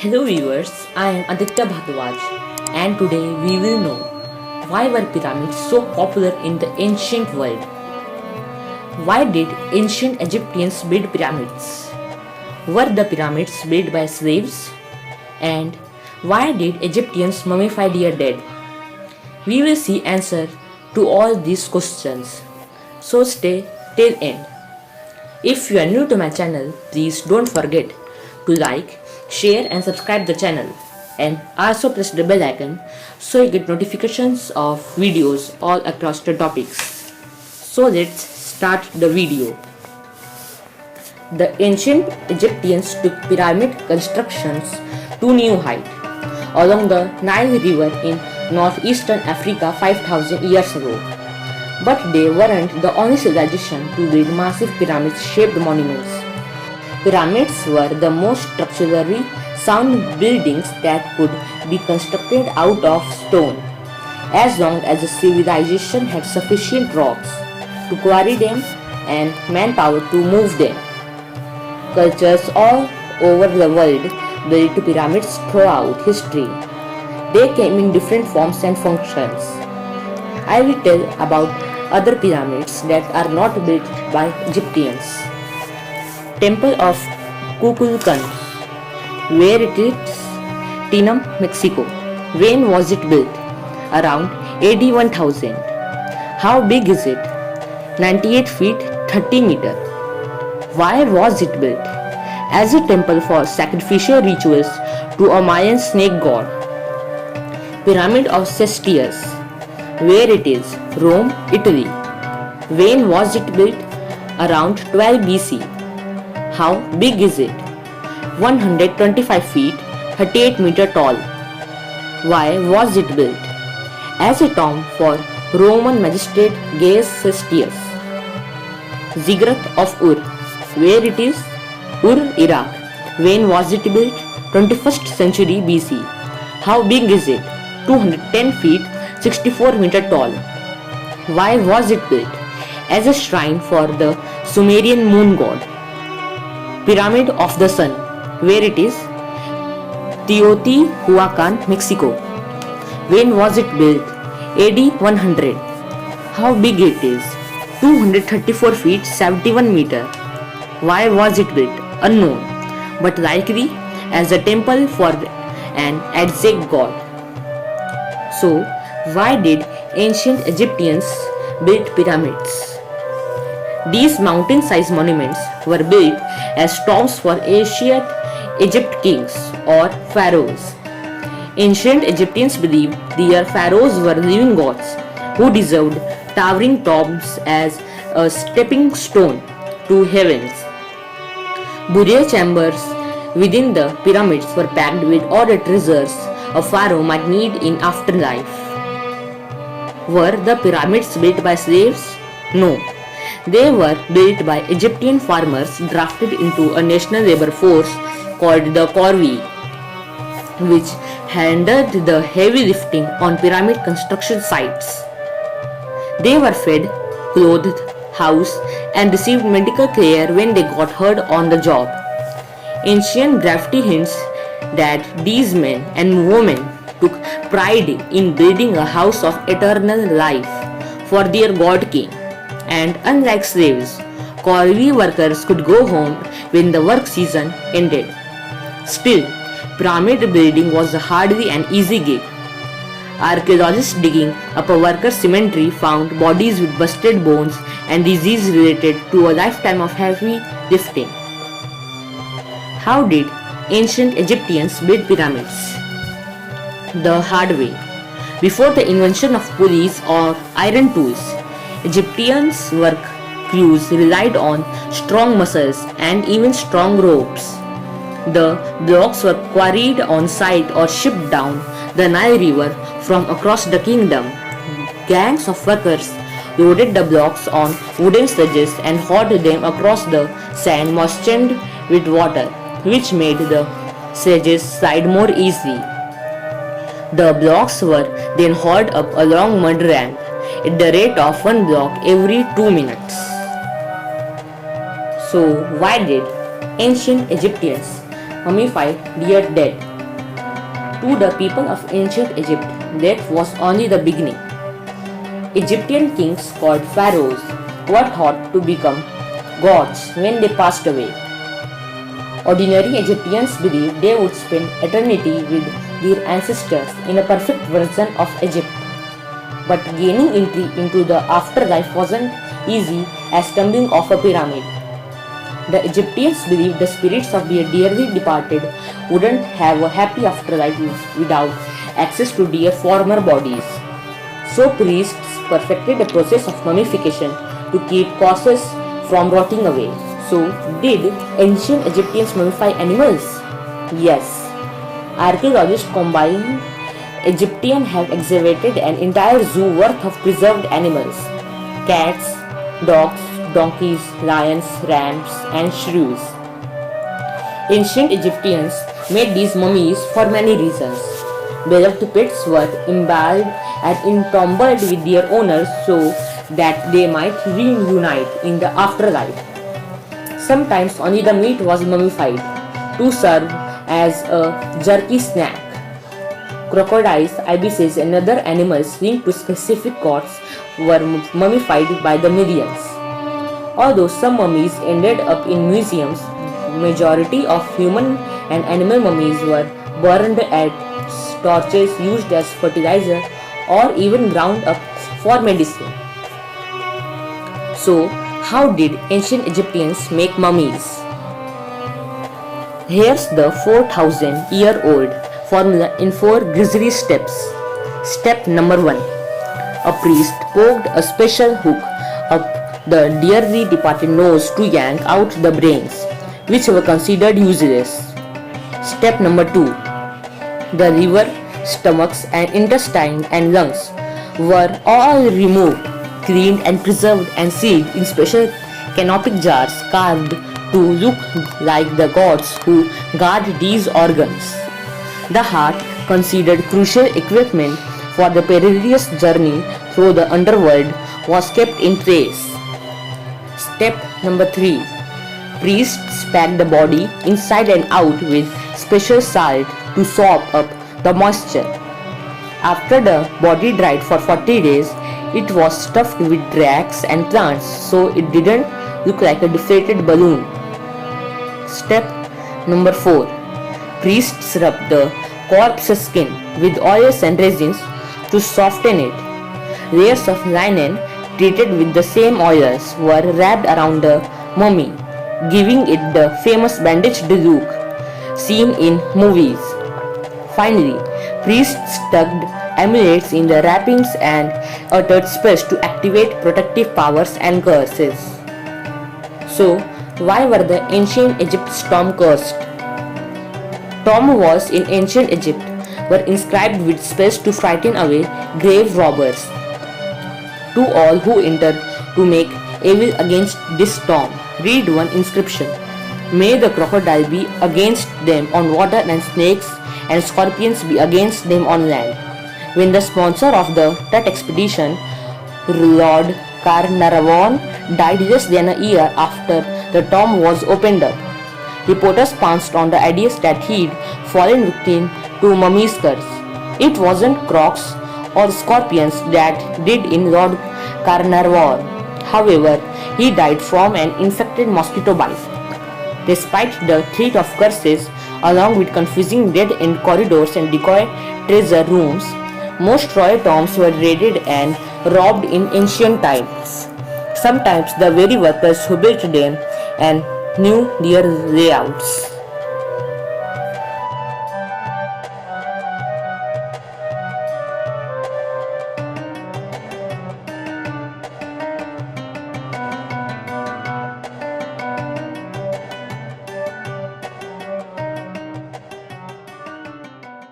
Hello viewers, I am Aditya Bhardwaj and today we will know why were pyramids so popular in the ancient world? Why did ancient Egyptians build pyramids? Were the pyramids built by slaves? And why did Egyptians mummify their dead? We will see answer to all these questions. So stay till end. If you are new to my channel, please don't forget to like, share and subscribe the channel, and also press the bell icon so you get notifications of videos all across the topics. So let's start the video. The ancient Egyptians took pyramid constructions to new height along the Nile River in northeastern Africa 5000 years ago. But they weren't the only civilization to build massive pyramid-shaped monuments. Pyramids were the most structurally sound buildings that could be constructed out of stone, as long as the civilization had sufficient rocks to quarry them and manpower to move them. Cultures all over the world built pyramids throughout history. They came in different forms and functions. I will tell about other pyramids that are not built by Egyptians. Temple of Kukulkan, where it is Tinum, Mexico. When was it built? Around AD 1000. How big is it? 98 feet 30 meters. Why was it built? As a temple for sacrificial rituals to a Mayan snake god. Pyramid of Cestius, where it is Rome, Italy. When was it built? Around 12 BC. How big is it? 125 feet 38 meters tall. Why was it built? As a tomb for Roman magistrate Gaius Cestius. Ziggurat of Ur, where it is Ur, Iraq. When was it built? 21st century BC. How big is it? 210 feet 64 meters tall. Why was it built? As a shrine for the Sumerian moon god. Pyramid of the Sun, where it is Teotihuacan, Mexico. When was it built? AD 100. How big it is? 234 feet 71 meters. Why was it built? Unknown, but likely as a temple for an Aztec god. So, why did ancient Egyptians build pyramids? These mountain-sized monuments were built as tombs for ancient Egypt kings or pharaohs. Ancient Egyptians believed their pharaohs were living gods who deserved towering tombs as a stepping stone to heavens. Burial chambers within the pyramids were packed with all the treasures a pharaoh might need in afterlife. Were the pyramids built by slaves? No. They were built by Egyptian farmers drafted into a national labor force called the Corvée, which handled the heavy lifting on pyramid construction sites. They were fed, clothed, housed, and received medical care when they got hurt on the job. Ancient graffiti hints that these men and women took pride in building a house of eternal life for their god king. And unlike slaves, Corvée workers could go home when the work season ended. Still, pyramid building was hardly an easy gig. Archaeologists digging up a workers' cemetery found bodies with busted bones and disease related to a lifetime of heavy lifting. How did ancient Egyptians build pyramids? The hard way. Before the invention of pulleys or iron tools, Egyptians' work crews relied on strong muscles and even strong ropes. The blocks were quarried on site or shipped down the Nile River from across the kingdom. Gangs of workers loaded the blocks on wooden sledges and hauled them across the sand moistened with water, which made the sledges slide more easily. The blocks were then hauled up a long mud ramp at the rate of one block every 2 minutes. So, why did ancient Egyptians mummify their dead? To the people of ancient Egypt, death was only the beginning. Egyptian kings called pharaohs were thought to become gods when they passed away. Ordinary Egyptians believed they would spend eternity with their ancestors in a perfect version of Egypt. But gaining entry into the afterlife wasn't easy as stumbling off a pyramid. The Egyptians believed the spirits of their dearly departed wouldn't have a happy afterlife without access to their former bodies. So priests perfected the process of mummification to keep corpses from rotting away. So, did ancient Egyptians mummify animals? Yes. Archaeologists combined Egyptians have excavated an entire zoo worth of preserved animals: cats, dogs, donkeys, lions, rams, and shrews. Ancient Egyptians made these mummies for many reasons. Beloved pets were embalmed and entombed with their owners so that they might reunite in the afterlife. Sometimes only the meat was mummified to serve as a jerky snack. Crocodiles, ibises, and other animals linked to specific gods were mummified by the millions. Although some mummies ended up in museums, majority of human and animal mummies were burned at torches used as fertilizer or even ground up for medicine. So, how did ancient Egyptians make mummies? Here's the 4,000-year-old formula in 4 grisly steps. Step number 1. A priest poked a special hook up the dearly departed nose to yank out the brains, which were considered useless. Step number 2. The liver, stomachs, and intestine and lungs were all removed, cleaned and preserved and sealed in special canopic jars carved to look like the gods who guard these organs. The heart, considered crucial equipment for the perilous journey through the underworld, was kept in trays. Step number 3. Priests packed the body inside and out with special salt to soak up the moisture. After the body dried for 40 days, it was stuffed with rags and plants so it didn't look like a deflated balloon. Step number 4. Priests rubbed the corpse's skin with oils and resins to soften it. Layers of linen treated with the same oils were wrapped around the mummy, giving it the famous bandaged look seen in movies. Finally, priests tucked amulets in the wrappings and uttered spells to activate protective powers and curses. So, why were the ancient Egypt's tombs cursed? Tomb walls in ancient Egypt were inscribed with spells to frighten away grave robbers. To all who enter to make evil against this tomb, read one inscription: May the crocodile be against them on water and snakes and scorpions be against them on land. When the sponsor of the Tut expedition, Lord Carnarvon, died less than a year after the tomb was opened up, reporters pounced on the idea that he'd fallen victim to mummy's curse. It wasn't crocs or scorpions that did in Lord Carnarvon. However, he died from an infected mosquito bite. Despite the threat of curses, along with confusing dead-end corridors and decoy treasure rooms, most royal tombs were raided and robbed in ancient times. Sometimes the very workers who built them and knew their layouts.